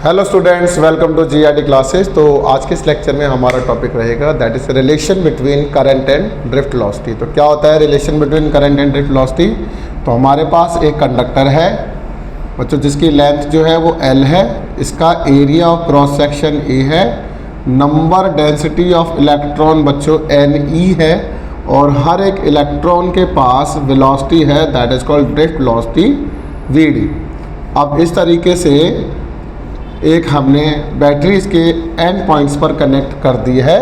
Hello students, welcome to GRD classes. तो आज के इस लेक्चर में हमारा टॉपिक रहेगा that is relation between current and drift velocity. तो क्या होता है relation between current and drift velocity? तो हमारे पास एक कंडक्टर है बच्चों जिसकी लेंथ जो है वो L है, इसका area of cross section A है, नंबर डेंसिटी ऑफ इलेक्ट्रॉन बच्चों Ne है और हर एक इलेक्ट्रॉन के पास वेलोसिटी है that is called drift velocity Vd। अब इस तरीके से एक हमने बैटरी इसके एंड पॉइंट्स पर कनेक्ट कर दी है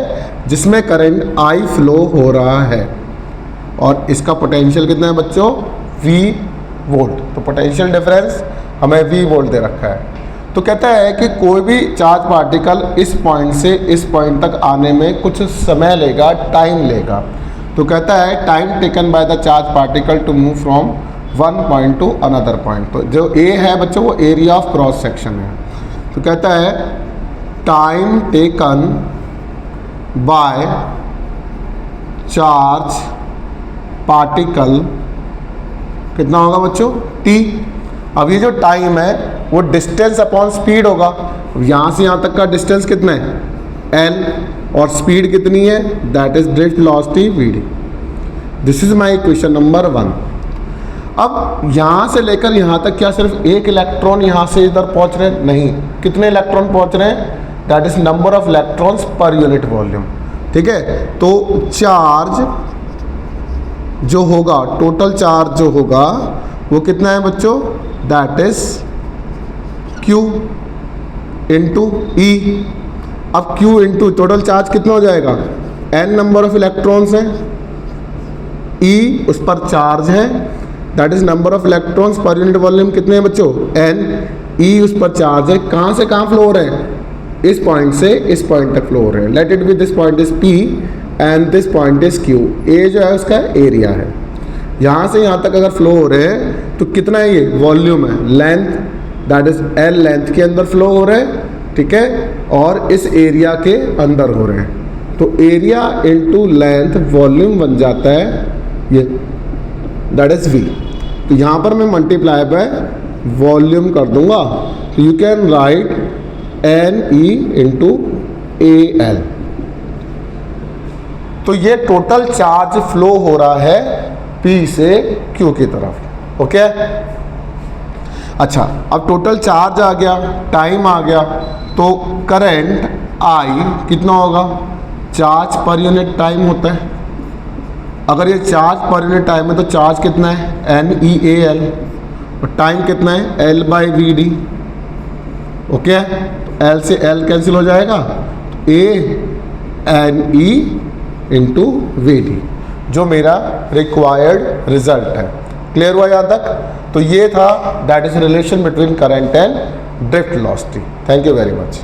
जिसमें करंट I फ्लो हो रहा है और इसका पोटेंशियल कितना है बच्चों? V volt. तो पोटेंशियल डिफरेंस हमें V वोल्ट दे रखा है। तो कहता है कि कोई भी चार्ज पार्टिकल इस पॉइंट से इस पॉइंट तक आने में कुछ समय लेगा, टाइम लेगा। तो कहता है time taken by the charge particle to move from one point to another point. तो जो A है बच्चों वो एरिया ऑफ क्रॉस सेक्शन है। तो कहता है time taken by charge particle कितना होगा बच्चों? T। अब ये जो टाइम है वो डिस्टेंस अपॉन स्पीड होगा। यहाँ से यहाँ तक का डिस्टेंस कितना है? L और स्पीड कितनी है? That is drift velocity Vd। This is my equation number 1। अब यहाँ से लेकर यहाँ तक क्या सिर्फ एक इलेक्ट्रॉन यहाँ से इधर पहुँच रहे हैं? नहीं, कितने इलेक्ट्रॉन पहुँच रहे हैं? That is number of electrons per unit volume. ठीक है, तो चार्ज जो होगा, टोटल चार्ज जो होगा वो कितना है बच्चों? That is Q into E। अब Q इंटू टोटल चार्ज कितना हो जाएगा? N नंबर ऑफ इलेक्ट्रॉन्स हैं, E उस पर चार्ज है that is number of electrons per unit volume कितने हैं बच्चों? N। E उस पर चार्ज है। कहाँ से कहाँ फ्लो हो रहे हैं? इस पॉइंट से इस पॉइंट तक फ्लो हो रहे हैं। Let it be this point is P and this point is Q। A जो है उसका एरिया है। यहाँ से यहाँ तक अगर फ्लो हो रहे हैं तो कितना है? ये वॉल्यूम है। Length that is L length के अंदर फ्लो हो रहे हैं, ठीक है, और इस एरिया के अंदर हो रहे हैं। तो एरिया इंटू लेंथ वॉल्यूम बन जाता है ये, दैट इज V। तो यहाँ पर मैं मल्टीप्लाई बाय वॉल्यूम कर दूंगा। तो you can write Ne into AL। तो ये टोटल चार्ज फ्लो हो रहा है P से Q की तरफ। ओके, अच्छा, अब टोटल चार्ज आ गया, टाइम आ गया, तो करंट I कितना होगा? चार्ज पर यूनिट टाइम होता है। अगर ये चार्ज पर यूनिट टाइम है तो चार्ज कितना है? NeAl और टाइम कितना है? L by Vd। ओके, तो L से L कैंसिल हो जाएगा, A Ne इंटू Vd जो मेरा रिक्वायर्ड रिजल्ट है। क्लियर हुआ यहाँ तक? तो ये था that is relation between current and drift velocity. Thank you very much.